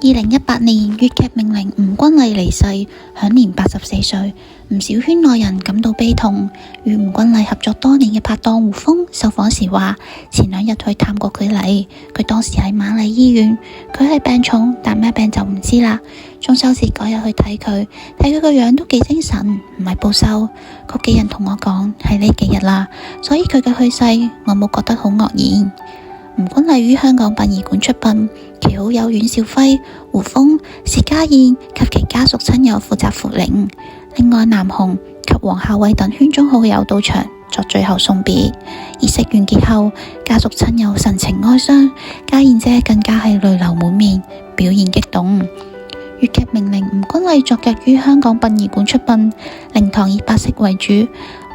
2018年，粵劇名伶吳君麗離世，享年84歲。唔少圈內人感到悲痛。與吳君麗合作多年嘅拍檔胡楓受訪時話，前2日去探過佢嚟，佢當時喺瑪麗醫院，佢係病重，但咩病就唔知啦。中秋節嗰日去睇佢個樣都幾精神，唔係報仇。屋企人同我講係呢幾日啦，所以佢嘅去世我冇覺得好愕然。吳君麗於香港殯儀館出殯，其好友阮兆輝、胡楓、薛家燕及其家屬親友負責扶靈。另外，南紅及黃孝偉等圈中好友到場作最後送別。儀式完結後，家屬親友神情哀傷，家燕姐更加係淚流滿面，表現激動。粵劇名伶吳君麗昨日於香港殯儀館出殯，靈堂以白色為主，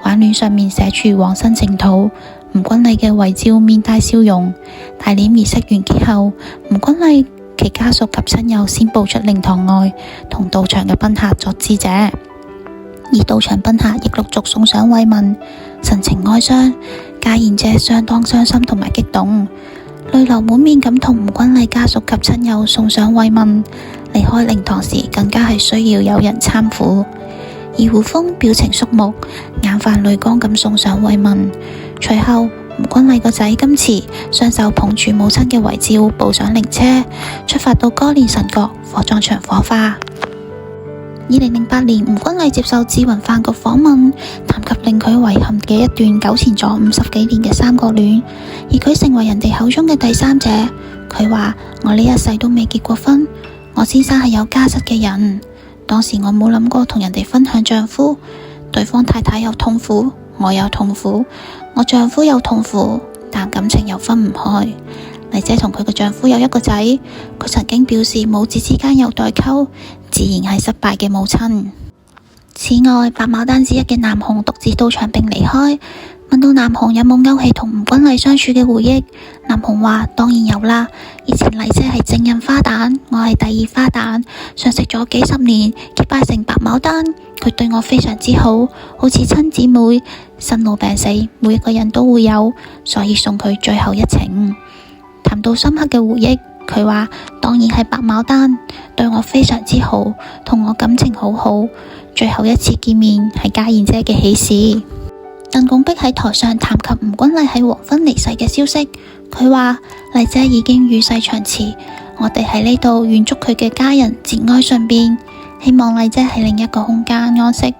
挽聯上面寫住往生淨土。吳君麗嘅遺照面帶笑容。大殮儀式完結後，吳君麗其家屬及親友先步出靈堂外，同到場嘅賓客作致謝，而到場賓客亦陸續送上慰問，神情哀傷。家燕姐相當傷心同埋激動，淚流滿面咁同吳君麗家屬及親友送上慰問。離開靈堂時更加係需要有人攙扶，而胡楓表情肅穆，眼泛淚光咁送上慰問。隨後，吳君麗個仔金池雙手捧住母親嘅遺照步上靈車，出發到歌連臣角火葬場火化。2008年，吳君麗接受智雲飯局訪問，談及令佢遺憾嘅一段糾纏咗50幾年嘅三角戀，而佢成為人哋口中嘅第三者。佢話：我呢一世都未結過婚，我先生係有家室嘅人，當時我冇諗過同人哋分享丈夫，對方太太有痛苦，我有痛苦，我丈夫有痛苦，但感情又分唔開。麗姐同佢嘅丈夫有一個仔，佢曾經表示母子之間有代溝，自然係失敗嘅母親。此外，白牡丹之一嘅南紅獨自到場並離開。問到南紅有冇勾起同吳君麗相處嘅回憶，南紅話當然有啦。以前麗姐係正印花旦，我係第二花旦，相識咗幾十年，結拜成白牡丹。佢對我非常之好，好似親姊妹。生老病死，每一個人都會有，所以送佢最後一程。談到深刻嘅回憶，佢話當然係白牡丹，對我非常之好，同我感情好好。最後一次見面係家燕姐嘅喜事。鄧拱璧喺台上談及吳君麗喺黃昏離世嘅消息，佢話麗姐已經與世長辭，我哋喺呢度願祝佢嘅家人節哀順變，希望麗姐喺另一個空間安息。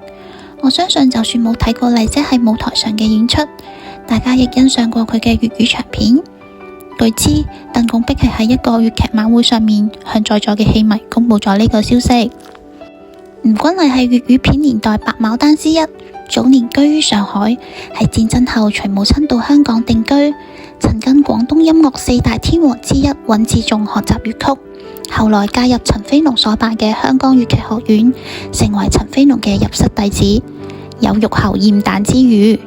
我相信就算冇睇過麗姐喺舞台上嘅演出，大家亦欣賞過佢嘅粵語長片。據知，鄧拱璧係喺一個粵劇晚會上面向在座嘅戲迷公布咗呢個消息。吳君麗係粵語片年代白牡丹之一，早年居於上海，喺戰爭後隨母親到香港定居，曾跟廣東音樂4大天王之一尹自重學習粵曲，後來加入陳飛龍所辦嘅香港粵劇學院，成為陳飛龍嘅入室弟子，有玉喉驗旦之譽。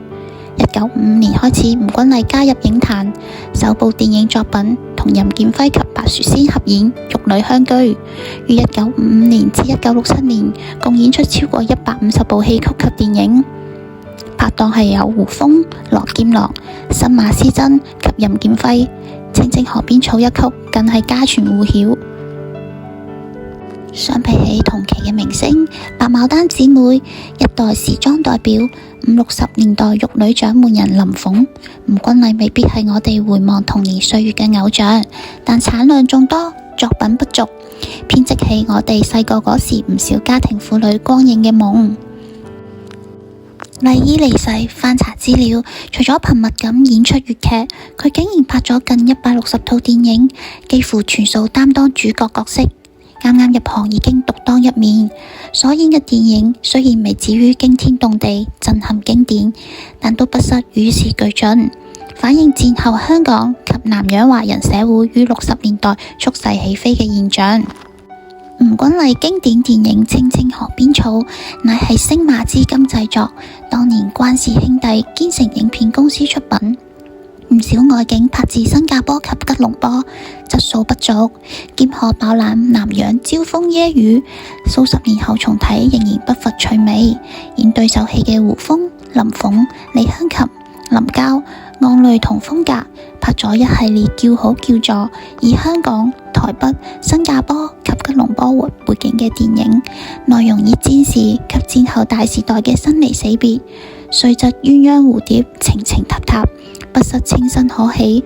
1955年開始，吳君麗加入影壇，首部電影作品同任劍輝及白殊仙合演《玉女香居》，於1955年至1967年共演出超過150部戲曲及電影。拍檔係有胡楓、羅劍郎、新馬師曾及任劍輝，《青青河邊草》一曲更係家傳戶曉。相比起同期嘅明星白牡丹姊妹，一代時裝代表50、60年代玉女掌門人林鳳、吳君麗未必係我哋回望童年歲月嘅偶像，但產量眾多，作品不俗，編織起我哋細個嗰時唔少家庭婦女光影嘅夢。麗姨離世，翻查資料，除咗頻密咁演出粵劇，佢竟然拍咗近160套電影，幾乎全數擔當主角角色。啱啱入行已經獨當一面，所演嘅電影雖然未至於驚天動地、震撼經典，但都不失與時俱進，反映戰後香港及南洋華人社會於60年代蓄勢起飛嘅現象。吳君麗經典電影《青青河邊草》乃係星馬資金製作，當年關氏兄弟堅城影片公司出品。唔少外景拍自新加坡及吉隆坡，質素不俗，兼可飽覽南洋招風揶揄。數十年後重睇，仍然不乏趣味。演對手戲嘅胡楓、林鳳、李香琴、林嬌按類同風格，拍咗一系列叫好叫座，以香港、台北、新加坡及波活背景嘅電影，內容以戰時及戰後大時代嘅生離死別，雖則鴛鴦蝴蝶情情塔塔，不失清新可喜。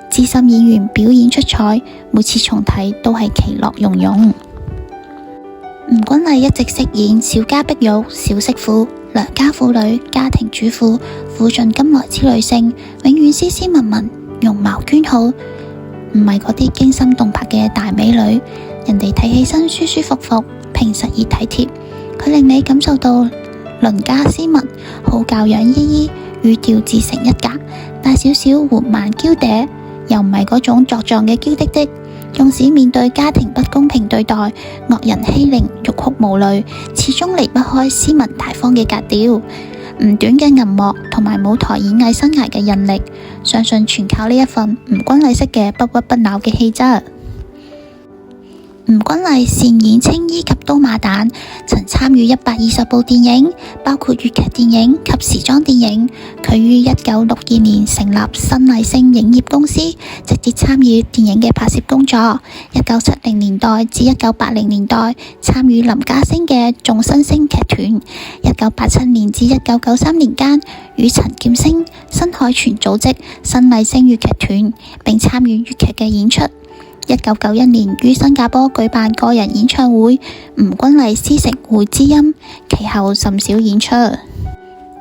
資深演員表演出彩，每次重睇都係其樂融融。吳君麗一直飾演小家碧玉、小媳婦、良家婦女、家庭主婦、苦盡甘來之女性，永遠斯斯文文，容貌娟好，唔係嗰啲驚心動魄嘅大美女，人哋睇起身舒舒服服，平實而體貼。佢令你感受到鄰家斯文，好教養依依，語調自成一格，帶少少緩慢嬌嗲，又唔係嗰種作狀嘅嬌滴滴。縱使面對家庭不公平對待、惡人欺凌、欲哭無淚，始終離不開斯文大方嘅格調。唔短嘅銀幕同埋舞台演藝生涯嘅韌力，相信全靠呢一份吳君麗式嘅不屈不撓嘅氣質。吳君麗擅演青衣及刀馬旦，曾參與120部電影，包括粵劇電影及時裝電影。佢於1962年成立新麗星影業公司，直接參與電影嘅拍攝工作。1970年代至1980年代參與林家聲嘅眾新星劇團。1987年至1993年間與陳劍聲、新海泉組織新麗星粵劇團，並參與粵劇嘅演出。1991年於新加坡舉辦個人演唱會，吳君麗師承會之音，其後甚少演出。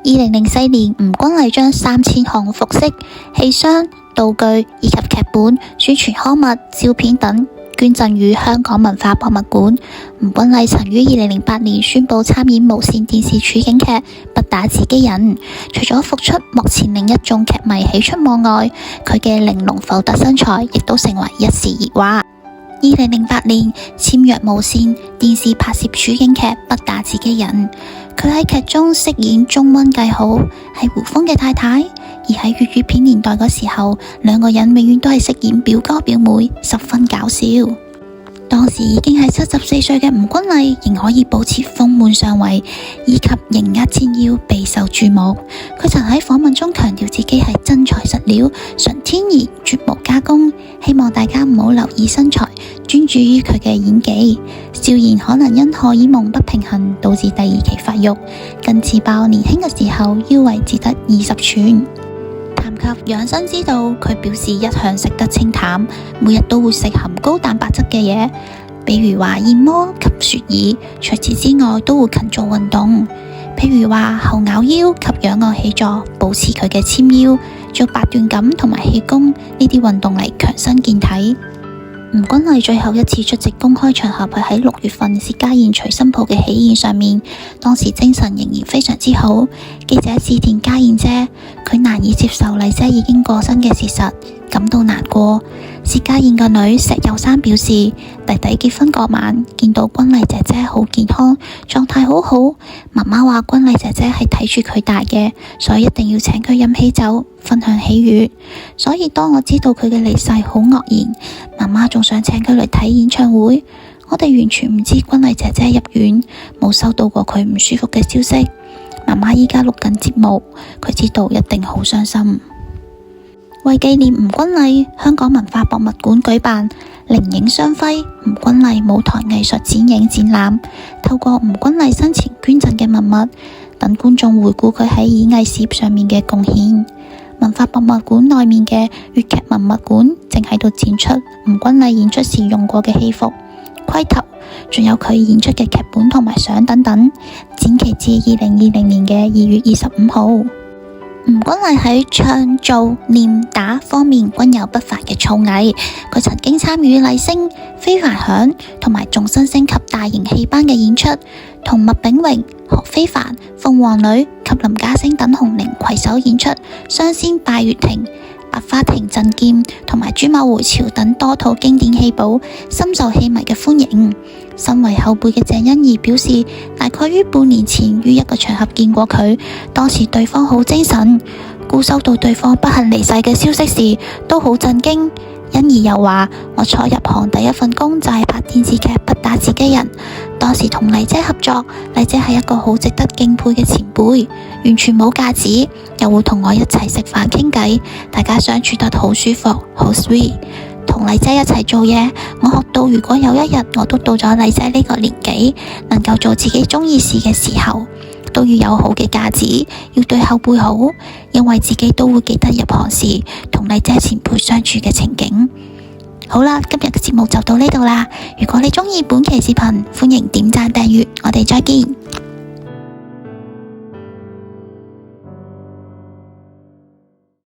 2004年，吳君麗將3000項服飾、戲箱、道具以及劇本、宣傳刊物、照片等捐贈予香港文化博物館。吳君麗曾於2008年宣布參演無線電視處境劇《不打自己人》，除咗復出目前令一眾劇迷喜出望外，佢嘅玲瓏浮凸身材亦都成為一時熱話。2008年簽約無線電視拍攝處境劇《不打自己人》，佢喺劇中飾演鍾溫繼好，係胡楓嘅太太。而喺粵語片年代嗰時候，兩個人永遠都係飾演表哥表妹，十分搞笑。當時已經係74歲嘅吳君麗，仍可以保持豐滿上圍，以及型壓纖腰，備受注目。佢曾喺訪問中強調自己係真材實料、純天然、絕無加工，希望大家唔好留意身材，專注於佢嘅演技。笑言可能因荷爾蒙不平衡導致第2期發育，更自爆年輕嘅時候腰圍只得20寸。談及養生之道，佢表示一向食得清淡，每日都會食含高蛋白質嘅嘢，比如話燕窩及雪耳。除此之外，都會勤做運動，譬如話後咬腰及仰臥起坐，保持佢嘅纖腰，做八段錦同埋氣功呢啲運動嚟強身健體。吳君麗最後一次出席公開場合係喺6月份薛家燕隨新抱嘅喜宴上面，當時精神仍然非常之好。記者致電家燕姐，佢難以接受麗姐已經過身嘅事實，感到難過。薛家燕個女石佑珊表示，弟弟結婚嗰晚見到君麗姐姐好健康，狀態好好，媽媽話君麗姐姐係睇住佢大嘅，所以一定要請佢飲喜酒，分享喜悅。所以當我知道佢嘅離世好愕然，媽媽仲想請佢嚟睇演唱會。我哋完全唔知君麗姐姐入院，冇收到過佢唔舒服嘅消息。媽媽依家錄緊節目，佢知道一定好傷心。為紀念吳君麗，香港文化博物館舉辦靈影相輝吳君麗舞台藝術展影展覽，透過吳君麗生前捐贈嘅文物，等觀眾回顧佢喺演藝事業上面嘅貢獻。文化博物館內面嘅粵劇文物館正喺度展出吳君麗演出時用過嘅戲服、盔頭，仲有佢演出嘅劇本同埋相等等，展期至2020年嘅2月25號。吳君麗喺唱、做、念、打方面均有不凡嘅造詣。佢曾經參與麗聲、非凡響同埋眾新星級大型戲班嘅演出，同麥炳榮、何非凡、鳳凰女及林家聲等紅伶攜手演出《雙仙拜月亭》、《百花亭陣劍》同埋《朱某回朝》等多套經典戲寶，深受戲迷嘅歡迎。身為後輩嘅鄭欣宜表示，大概於半年前於一個場合見過佢，當時對方好精神，故收到對方不幸離世嘅消息時都好震驚。欣宜又話，我初入行第一份工就係拍電視劇《不打自己人》，當時同麗姐合作，麗姐係一個好值得敬佩嘅前輩，完全冇架子，又會同我一齊食飯傾偈，大家相處得好舒服，好 sweet。同麗姐一齊做嘢，我學到如果有一日我都到咗麗姐呢個年紀，能夠做自己中意事嘅時候，都要有好嘅架子，要對後輩好，因為自己都會記得入行時同麗姐前輩相處嘅情景。好啦，今日嘅節目就到呢度啦。如果你鍾意本期視頻，歡迎點讚訂閱，我哋再見。